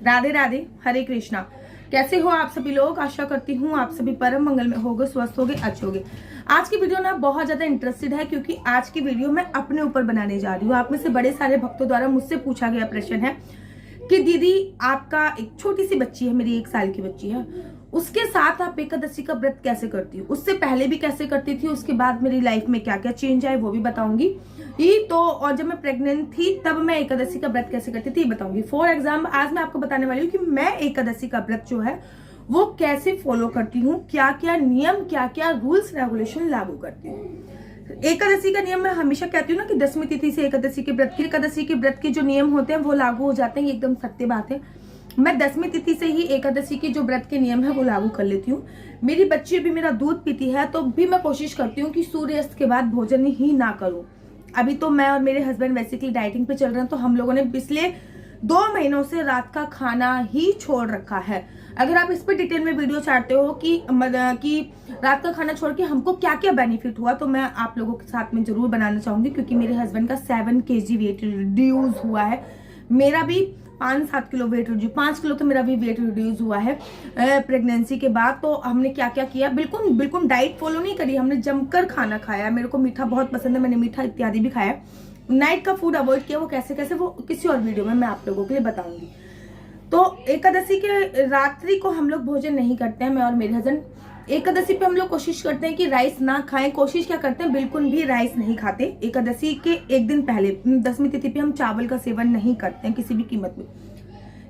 राधे राधे, हरे कृष्णा। कैसे हो आप सभी लोग? आशा करती हूँ आप सभी परम मंगल में होगे, स्वस्थ होगे, अच्छे होगे। आज की वीडियो ना बहुत ज्यादा इंटरेस्टेड है क्योंकि आज की वीडियो मैं अपने ऊपर बनाने जा रही हूँ। आप में से बड़े सारे भक्तों द्वारा मुझसे पूछा गया प्रश्न है कि दीदी आपका एक छोटी सी बच्ची है, मेरी 1 साल की बच्ची है, उसके साथ आप एकादशी का व्रत कैसे करती हो, उससे पहले भी कैसे करती थी, उसके बाद मेरी लाइफ में क्या क्या चेंज आए वो भी बताऊंगी। ये तो और जब मैं प्रेग्नेंट थी तब मैं एकादशी का व्रत कैसे करती थी बताऊंगी। फॉर एग्जाम्पल आज मैं आपको बताने वाली हूँ कि मैं एकादशी का व्रत जो है वो कैसे फॉलो करती हूँ, क्या क्या नियम, क्या क्या रूल्स रेगुलेशन लागू करती हूँ। एकादशी का नियम मैं हमेशा कहती हूँ ना कि 10वीं तिथि से एकादशी के व्रत के जो नियम होते हैं वो लागू हो जाते हैं। ये एकदम सत्य बात है। मैं 10वीं तिथि से ही एकादशी के जो व्रत के नियम है वो लागू कर लेती हूँ। मेरी बच्ची भी मेरा दूध पीती है तो भी मैं कोशिश करती हूँ कि सूर्यास्त के बाद भोजन ही ना करूँ। अभी तो मैं और मेरे हस्बैंड बेसिकली डाइटिंग पे चल रहे हैं तो हम लोगों ने पिछले 2 महीनों से रात का खाना ही छोड़ रखा है। अगर आप इस पर डिटेल में वीडियो चाहते हो कि रात का खाना छोड़ के हमको क्या क्या बेनिफिट हुआ तो मैं आप लोगों के साथ में जरूर बनाना चाहूंगी क्योंकि मेरे हस्बैंड का 7 kg वेट रिड्यूस हुआ है। मेरा भी 5-7 किलो वेट रिड्यूस, 5 किलो तो मेरा भी वेट रिड्यूस हुआ है प्रेगनेंसी के बाद। तो हमने क्या क्या किया, बिल्कुल डाइट फॉलो नहीं करी, हमने जमकर खाना खाया। मेरे को मीठा बहुत पसंद है, मैंने मीठा इत्यादि भी खाया। नाइट का फूड अवॉइड किया, वो कैसे कैसे वो किसी और वीडियो में मैं आप लोगों के लिए बताऊंगी। तो एकादशी के रात्रि को हम लोग भोजन नहीं करते हैं, मैं और मेरे हस्बैंड। एकादशी पे हम लोग कोशिश करते हैं कि राइस ना खाएं। कोशिश क्या करते हैं, बिल्कुल भी राइस नहीं खाते। एकादशी के एक दिन पहले 10वीं तिथि पे हम चावल का सेवन नहीं करते हैं किसी भी कीमत में।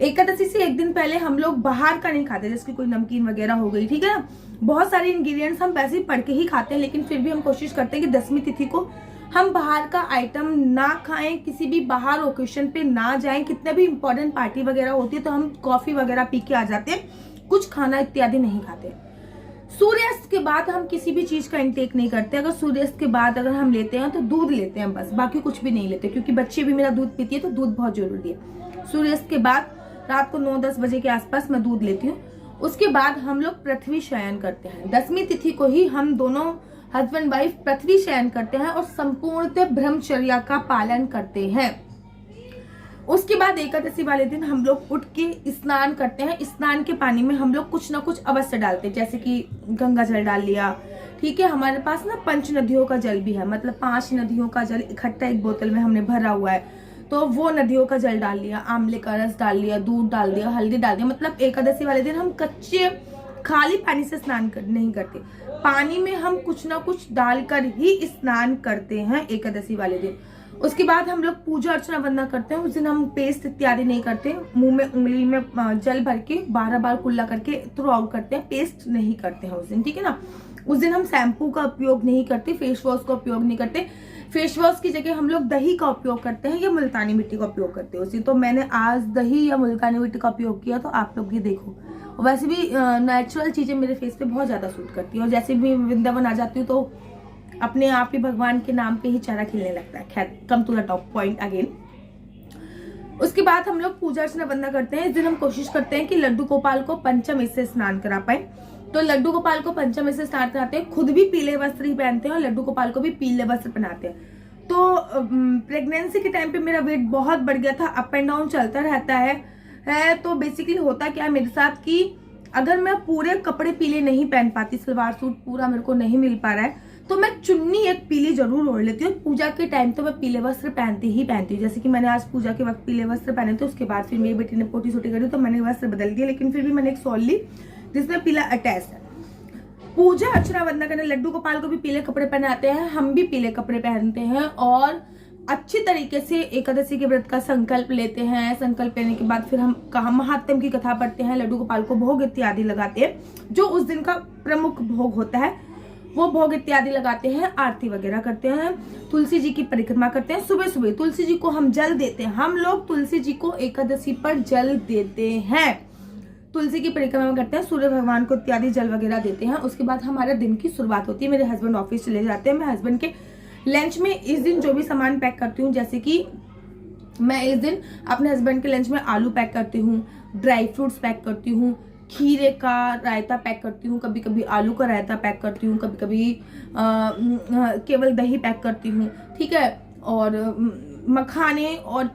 एकादशी से एक दिन पहले हम लोग बाहर का नहीं खाते, जैसे कोई नमकीन वगैरह हो गई, ठीक है ना। बहुत सारे इंग्रेडिएंट्स हम वैसे ही पढ़ के ही खाते हैं, लेकिन फिर भी हम कोशिश करते हैं कि 10वीं तिथि को हम बाहर का आइटम ना खाएं, किसी भी बाहर ओकेशन पे ना जाएं। कितने भी इंपॉर्टेंट पार्टी वगैरह होती है तो हम कॉफी वगैरह पी के आ जाते हैं, कुछ खाना इत्यादि नहीं खाते। सूर्यास्त के बाद हम किसी भी चीज का इंटेक नहीं करते। अगर सूर्यास्त के बाद अगर हम लेते हैं तो दूध लेते हैं बस, बाकी कुछ भी नहीं लेते क्योंकि बच्ची भी मेरा दूध पीती है तो दूध बहुत जरूरी है। सूर्यास्त के बाद रात को 9-10 बजे के आसपास मैं दूध लेती हूँ। उसके बाद हम लोग पृथ्वी शयन करते हैं। 10वीं तिथि को ही हम दोनों हस्बैंड वाइफ पृथ्वी शयन करते हैं और संपूर्णतः ब्रह्मचर्या का पालन करते हैं। उसके बाद एकादशी वाले दिन हम लोग उठ के स्नान करते हैं। स्नान के पानी में हम लोग कुछ ना कुछ अवश्य डालते हैं, जैसे कि गंगा जल डाल लिया, ठीक है। हमारे पास ना 5 नदियों का जल भी है, मतलब 5 नदियों का जल इकट्ठा एक बोतल में हमने भरा हुआ है, तो वो नदियों का जल डाल लिया, आंवले का रस डाल लिया, दूध डाल दिया, हल्दी डाल दिया। मतलब एकादशी वाले दिन हम कच्चे खाली पानी से स्नान नहीं करते, पानी में हम कुछ ना कुछ डालकर ही स्नान करते हैं एकादशी वाले दिन। उसके बाद हम लोग पूजा अर्चना वंदना करते हैं। उस दिन हम पेस्ट इत्यादि नहीं करते, मुंह में उंगली में जल भर के 12 बार कुल्ला करके थ्रो आउट करते हैं, पेस्ट नहीं करते हैं उस दिन, ठीक है ना। उस दिन हम शैम्पू का उपयोग नहीं करते, फेस वॉश का उपयोग नहीं करते। फेस वॉश की जगह हम लोग दही का उपयोग करते हैं या मुल्तानी मिट्टी का उपयोग करते हैं उसी। तो मैंने आज दही या मुल्तानी मिट्टी का उपयोग किया, तो आप लोग ये देखो। और वैसे भी नेचुरल चीजें मेरे फेस पे बहुत ज्यादा सूट करती है, और जैसे भी वृंदावन आ जाती हूँ तो अपने आप ही भगवान के नाम पे ही चारा खिलने लगता है। खैर, come to the top point again. उसके बाद हम लोग पूजा अर्चना वंदना करते हैं। इस दिन हम कोशिश करते हैं कि लड्डू गोपाल को पंचम से स्नान करा पाए, तो लड्डू गोपाल को पंचम से स्नान कराते हैं। खुद भी पीले वस्त्र ही पहनते हैं और लड्डू गोपाल को भी पीले वस्त्र पहनाते हैं। तो प्रेगनेंसी के टाइम पे मेरा वेट बहुत बढ़ गया था, अप एंड डाउन चलता रहता है। तो बेसिकली होता क्या है मेरे साथ कि अगर मैं पूरे कपड़े पीले नहीं पहन पाती, सलवार सूट पूरा मेरे को नहीं मिल पा रहा है, तो मैं चुन्नी एक पीली जरूर ओढ़ लेती हूँ। पूजा के टाइम तो मैं पीले वस्त्र पहनती हूँ। जैसे कि मैंने आज पूजा के वक्त पीले वस्त्र पहने थे, उसके बाद फिर मेरी बेटी ने पोटी सोटी करी तो मैंने वस्त्र बदल दिया, लेकिन फिर भी मैंने एक शॉल ली जिसमें पीला अटैच है। पूजा अर्चना वंदना करने लड्डू गोपाल को भी पीले कपड़े पहनाते हैं, हम भी पीले कपड़े पहनते हैं और अच्छी तरीके से एकादशी के व्रत का संकल्प लेते हैं। संकल्प लेने के बाद फिर हम महात्म की कथा पढ़ते हैं, लड्डू गोपाल को भोग इत्यादि लगाते हैं। जो उस दिन का प्रमुख भोग होता है वो भोग इत्यादि लगाते हैं, आरती वगैरह करते हैं, तुलसी जी की परिक्रमा करते हैं। सुबह सुबह तुलसी जी को हम जल देते हैं। हम लोग तुलसी जी को एकादशी पर जल देते हैं, तुलसी की परिक्रमा करते हैं, सूर्य भगवान को इत्यादि जल वगैरह देते हैं। उसके बाद हमारे दिन की शुरुआत होती है। मेरे हस्बैंड ऑफिस चले जाते हैं। मैं हस्बैंड के लंच में इस दिन जो भी सामान पैक करती हूँ, जैसे कि मैं इस दिन अपने हस्बैंड के लंच में आलू पैक करती हूँ, ड्राई फ्रूट्स पैक करती हूँ, खीरे का रायता पैक करती हूँ, कभी कभी आलू का रायता पैक करती हूँ, कभी कभी केवल दही पैक करती हूँ, ठीक है। और मखाने और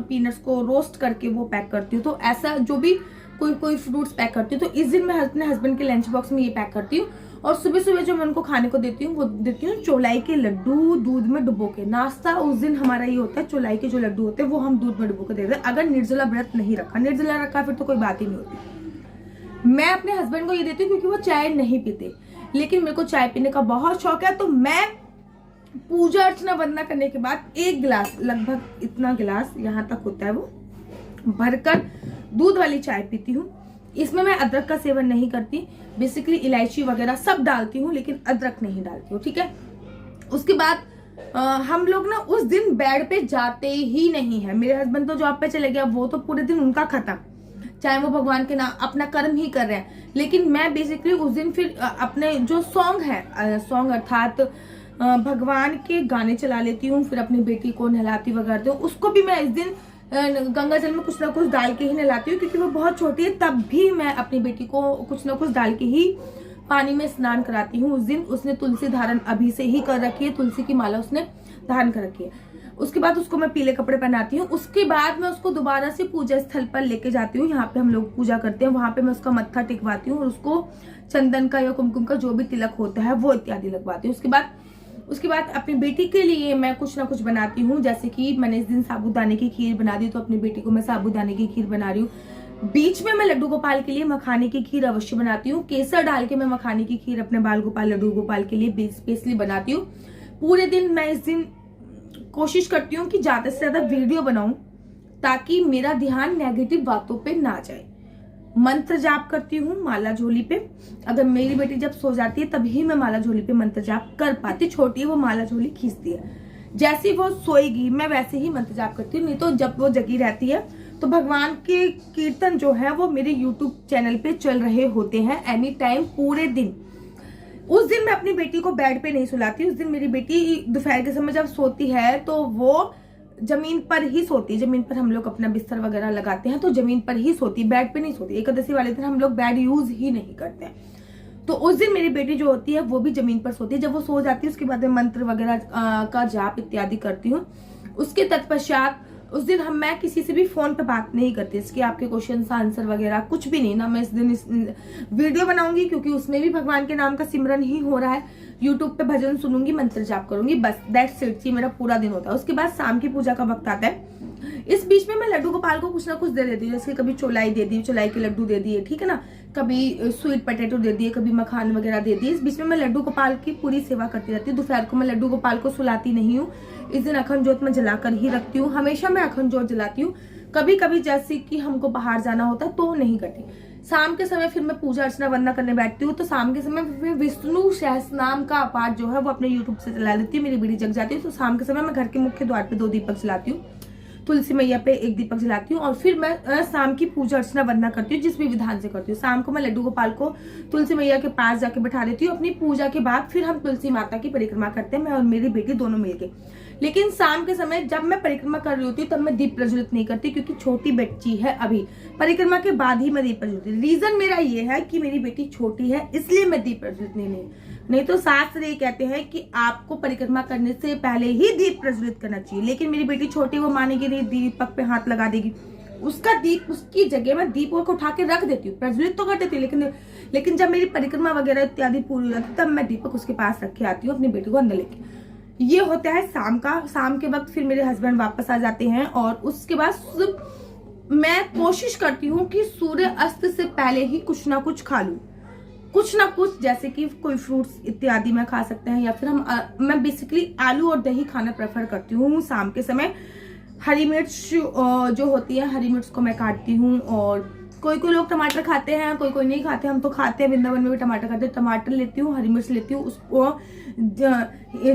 पीनट्स को रोस्ट करके वो पैक करती हूँ। तो ऐसा जो भी कोई फ्रूट्स पैक करती हूँ, तो इस दिन मैं अपने हस्बैंड के लंच बॉक्स में ये पैक करती हूँ। और सुबह सुबह जो मैं उनको खाने को देती हूँ वो देती हूँ चौलाई के लड्डू दूध में डुबो के। नाश्ता उस दिन हमारा ये होता है, चौलाई के जो लड्डू होते हैं वो हम दूध में डुबो के देते हैं। अगर निर्जला व्रत नहीं रखा, निर्जला रखा फिर तो कोई बात ही नहीं होती। मैं अपने हस्बैंड को ये देती हूँ क्योंकि वो चाय नहीं पीते, लेकिन मेरे को चाय पीने का बहुत शौक है। तो मैं पूजा अर्चना वंदना करने के बाद एक गिलास, लगभग इतना गिलास यहाँ तक होता है, वो भरकर दूध वाली चाय पीती हूँ। इसमें मैं अदरक का सेवन नहीं करती, बेसिकली इलायची वगैरह सब डालती हूँ लेकिन अदरक नहीं डालती हूँ, ठीक है। उसके बाद हम लोग ना उस दिन बेड पे जाते ही नहीं है। मेरे हस्बैंड तो जॉब पे चले गया, वो तो पूरे दिन उनका खत्म, चाहे वो भगवान के नाम अपना कर्म ही कर रहे हैं। लेकिन मैं बेसिकली उस दिन फिर अपने जो सॉन्ग अर्थात भगवान के गाने चला लेती हूँ, फिर अपनी बेटी को नहलाती वगैरह हूँ। उसको भी मैं इस दिन गंगा जल में कुछ ना कुछ डाल के ही नहलाती हूँ, क्योंकि वो बहुत छोटी है। तब भी मैं अपनी बेटी को कुछ ना कुछ डाल के ही पानी में स्नान कराती हूँ। उस दिन उसने तुलसी धारण अभी से ही कर रखी है, तुलसी की माला उसने धारण कर रखी है। उसके बाद उसको मैं पीले कपड़े पहनाती हूँ। उसके बाद मैं उसको दोबारा से पूजा स्थल पर लेके जाती हूँ, यहाँ पे हम लोग पूजा करते हैं, वहां पे मैं उसका मत्था टिकवाती हूँ और उसको चंदन का या कुमकुम का जो भी तिलक होता है वो इत्यादि लगवाती हूँ। उसके बाद अपनी बेटी के लिए मैं कुछ ना कुछ बनाती हूँ। जैसे कि मैंने इस दिन साबूदाने की खीर बना दी, तो अपनी बेटी को मैं साबूदाने की खीर बना रही हूँ। बीच में मैं लड्डू गोपाल के लिए मखाने की खीर अवश्य बनाती हूँ। केसर डाल के मैं मखाने की खीर अपने बाल गोपाल लड्डू गोपाल के लिए स्पेशली बनाती हूँ। पूरे दिन मैं इस दिन कोशिश करती हूँ कि ज्यादा से ज्यादा वीडियो बनाऊं, ताकि मेरा ध्यान नेगेटिव बातों पे ना जाए। मंत्र जाप करती हूँ माला झोली पे। अगर मेरी बेटी जब सो जाती है तभी मैं माला झोली पे मंत्र जाप कर पाती। छोटी है, वो माला झोली खींचती है, जैसे वो सोएगी मैं वैसे ही मंत्र जाप करती हूँ। नहीं तो जब वो जगी रहती है तो भगवान के कीर्तन जो है वो मेरे यूट्यूब चैनल पे चल रहे होते हैं एनी टाइम, पूरे दिन। उस दिन मैं अपनी बेटी को बेड पे नहीं सुलाती। उस दिन मेरी बेटी दोपहर के समय जब सोती है तो वो जमीन पर ही सोती है। जमीन पर हम लोग अपना बिस्तर वगैरह लगाते हैं तो जमीन पर ही सोती, बेड पे नहीं सोती। एकादशी वाले दिन हम लोग बेड यूज ही नहीं करते हैं। तो उस दिन मेरी बेटी जो होती है वो भी जमीन पर सोती है। जब वो सो जाती है उसके बाद मैं मंत्र वगैरह का जाप इत्यादि करती हूँ। उसके तत्पश्चात उस दिन मैं किसी से भी फोन पे बात नहीं करती, इसके आपके क्वेश्चन आंसर वगैरह कुछ भी नहीं ना। मैं इस दिन वीडियो बनाऊंगी क्योंकि उसमें भी भगवान के नाम का सिमरन ही हो रहा है। यूट्यूब पे भजन सुनूंगी, मंत्र जाप करूंगी, बस दैट्स इट। मेरा पूरा दिन होता है। उसके बाद शाम की पूजा का वक्त आता है। इस बीच में मैं लड्डू गोपाल को कुछ ना कुछ दे देती हूँ। जैसे कभी चौलाई दे दी, चौलाई के लड्डू दे दिए, ठीक है ना, कभी स्वीट पोटैटो दे दिए, कभी मखान वगैरह दे दिए। इस बीच में मैं लड्डू गोपाल की पूरी सेवा करती रहती हूँ। दोपहर को मैं लड्डू गोपाल को सुलाती नहीं हूँ। इस दिन अखंड जोत मैं जलाकर ही रखती हूँ। हमेशा मैं अखंड जोत जलाती हूँ। कभी कभी जैसे कि हमको बाहर जाना होता तो नहीं करती। शाम के समय फिर मैं पूजा अर्चना वंदना करने बैठती हूँ। तो शाम के समय फिर विष्णु सहस्रनाम का पाठ जो है वो अपने यूट्यूब से चला लेती हूँ। मेरी बेटी जग जाती है तो शाम के समय मैं घर के मुख्य द्वार पे 2 दीपक जलाती हूँ, तुलसी मैया पे 1 दीपक जलाती हूँ और फिर मैं शाम की पूजा अर्चना वंदना करती हूँ, जिस भी विधान से करती हूँ। शाम को मैं लड्डू गोपाल को तुलसी मैया के पास जाके बैठा देती हूँ। अपनी पूजा के बाद फिर हम तुलसी माता की परिक्रमा करते हैं, मैं और मेरी बेटी दोनों मिलके। लेकिन शाम के समय जब मैं परिक्रमा कर रही होती हूँ तब मैं दीप प्रज्वलित नहीं करती, क्योंकि छोटी बच्ची है अभी। परिक्रमा के बाद ही मैं दीप प्रज्वलित। रीजन मेरा ये है कि मेरी बेटी छोटी है, इसलिए मैं दीप प्रज्वलित नहीं तो शास्त्र ये कहते हैं कि आपको परिक्रमा करने से पहले ही दीप प्रज्वलित करना चाहिए। लेकिन मेरी बेटी छोटी, वो मानेगी नहीं, दीपक पे हाथ लगा देगी। उसका दीप, उसकी जगह मैं दीपक को उठा के रख देती हूँ, प्रज्वलित तो कर देती हूँ। लेकिन जब मेरी परिक्रमा वगैरह इत्यादि पूरी हो जाती तब मैं दीपक उसके पास रख के आती हूँ अपनी बेटी को अंदर लेके। ये होता है शाम का। शाम के वक्त फिर मेरे हस्बैंड वापस आ जाते हैं और उसके बाद मैं कोशिश करती हूँ कि सूर्य अस्त से पहले ही कुछ ना कुछ खा लूं, कुछ ना कुछ, जैसे कि कोई फ्रूट्स इत्यादि में खा सकते हैं, या फिर मैं बेसिकली आलू और दही खाना प्रेफर करती हूँ शाम के समय। हरी मिर्च जो होती है, हरी मिर्च को मैं काटती हूँ। और कोई लोग टमाटर खाते हैं, कोई नहीं खाते। हम तो खाते हैं, वृंदावन में भी टमाटर खाते हैं। टमाटर लेती हूँ, हरी मिर्च लेती हूँ, उसको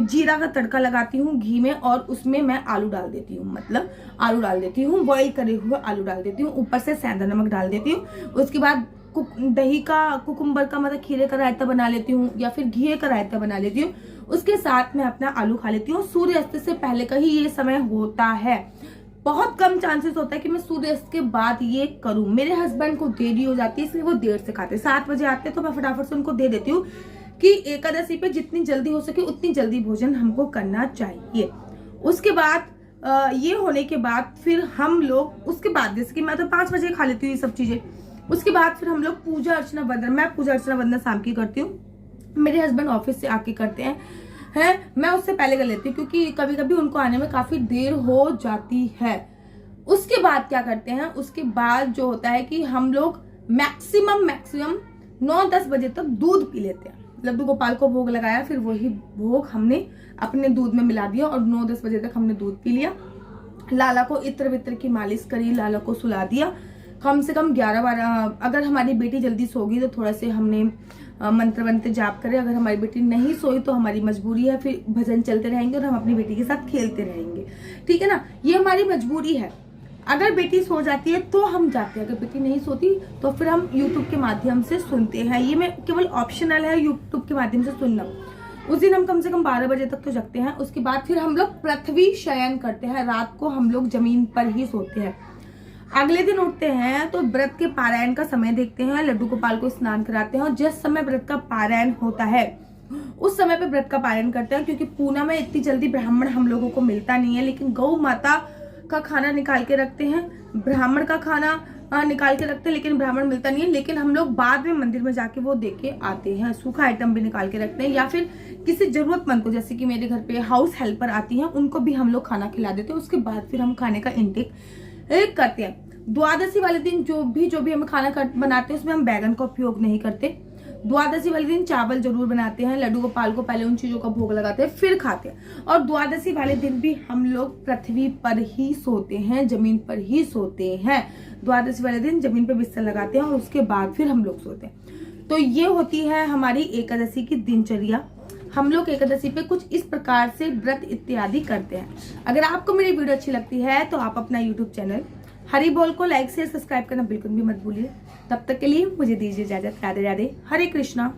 जीरा का तड़का लगाती हूँ घी में और उसमें मैं आलू डाल देती हूँ, मतलब आलू डाल देती हूँ, बॉईल करे हुए आलू डाल देती हूँ, ऊपर से सेंधा नमक डाल देती हूँ। उसके बाद दही का, कुकुम्बर का, मतलब खीरे का रायता बना लेती हूँ या फिर घी का रायता बना लेती हूँ। उसके साथ मैं अपना आलू खा लेती हूँ। सूर्यास्त से पहले का ही ये समय होता है। बहुत कम चांसेस होता है कि मैं सूर्यास्त के बाद ये करूं। मेरे हस्बैंड को देरी हो जाती है, इसलिए वो देर से खाते हैं। 7 बजे आते हैं तो मैं फटाफट से उनको दे देती हूँ कि एकादशी पे जितनी जल्दी हो सके उतनी जल्दी भोजन हमको करना चाहिए। उसके बाद ये होने के बाद फिर हम लोग उसके बाद, जैसे कि मैं तो 5 बजे खा लेती हूँ ये सब चीजें, उसके बाद फिर हम लोग पूजा अर्चना वंदना, मैं पूजा अर्चना वंदना शाम की करती हूँ, मेरे हस्बैंड ऑफिस से आके करते हैं मैं उससे पहले कर लेती हूँ क्योंकि कभी कभी उनको आने में काफी देर हो जाती है। उसके बाद क्या करते हैं, उसके बाद जो होता है कि हम लोग मैक्सिमम 9-10 बजे तक दूध पी लेते हैं। लड्डू गोपाल को भोग लगाया, फिर वही भोग हमने अपने दूध में मिला दिया और 9-10 बजे तक हमने दूध पी लिया। लाला को इत्र वित्र की मालिश करी, लाला को सुला दिया। कम से कम 11-12, अगर हमारी बेटी जल्दी सोगी तो थोड़ा से हमने मंत्र वंत्र जाप करे, अगर हमारी बेटी नहीं सोई तो हमारी मजबूरी है, फिर भजन चलते रहेंगे और हम अपनी बेटी के साथ खेलते रहेंगे, ठीक है ना, ये हमारी मजबूरी है। अगर बेटी सो जाती है तो हम जाते हैं, अगर बेटी नहीं सोती तो फिर हम YouTube के माध्यम से सुनते हैं। ये मैं केवल ऑप्शनल है YouTube के माध्यम से सुनना। उस दिन हम कम से कम 12 बजे तक तो जगते हैं। उसके बाद फिर हम लोग पृथ्वी शयन करते हैं, रात को हम लोग जमीन पर ही सोते हैं। अगले दिन उठते हैं तो व्रत के पारायण का समय देखते हैं, लड्डू गोपाल को स्नान कराते हैं और जिस समय व्रत का पारायण होता है उस समय पे व्रत का पारायण करते हैं, क्योंकि पूना में इतनी जल्दी ब्राह्मण हम लोगों को मिलता नहीं है। लेकिन गौ माता का खाना निकाल के रखते हैं, ब्राह्मण का खाना निकाल के रखते हैं, लेकिन ब्राह्मण मिलता नहीं है। लेकिन हम लोग बाद में मंदिर में जाके वो दे के आते हैं, सूखा आइटम भी निकाल के रखते हैं, या फिर किसी जरूरतमंद को, जैसे कि मेरे घर पे हाउस हेल्पर आती हैं, उनको भी हम लोग खाना खिला देते हैं। उसके बाद फिर हम खाने का इंटेक करते हैं। द्वादशी वाले दिन जो भी हम खाना बनाते हैं उसमें हम बैगन का उपयोग नहीं करते। द्वादशी वाले दिन चावल जरूर बनाते हैं, लड्डू गोपाल को पहले उन चीजों का भोग लगाते हैं फिर खाते हैं। और द्वादशी वाले दिन भी हम लोग पृथ्वी पर ही सोते हैं, जमीन पर ही सोते हैं। द्वादशी वाले दिन जमीन पर बिस्तर लगाते हैं और उसके बाद फिर हम लोग सोते हैं। तो ये होती है हमारी एकादशी की दिनचर्या। हम लोग एकादशी पे कुछ इस प्रकार से व्रत इत्यादि करते हैं। अगर आपको मेरी वीडियो अच्छी लगती है तो आप अपना YouTube चैनल हरी बोल को लाइक शेयर सब्सक्राइब करना बिल्कुल भी मत भूलिए। तब तक के लिए मुझे दीजिए इजाजत। राधे राधे, हरे कृष्णा।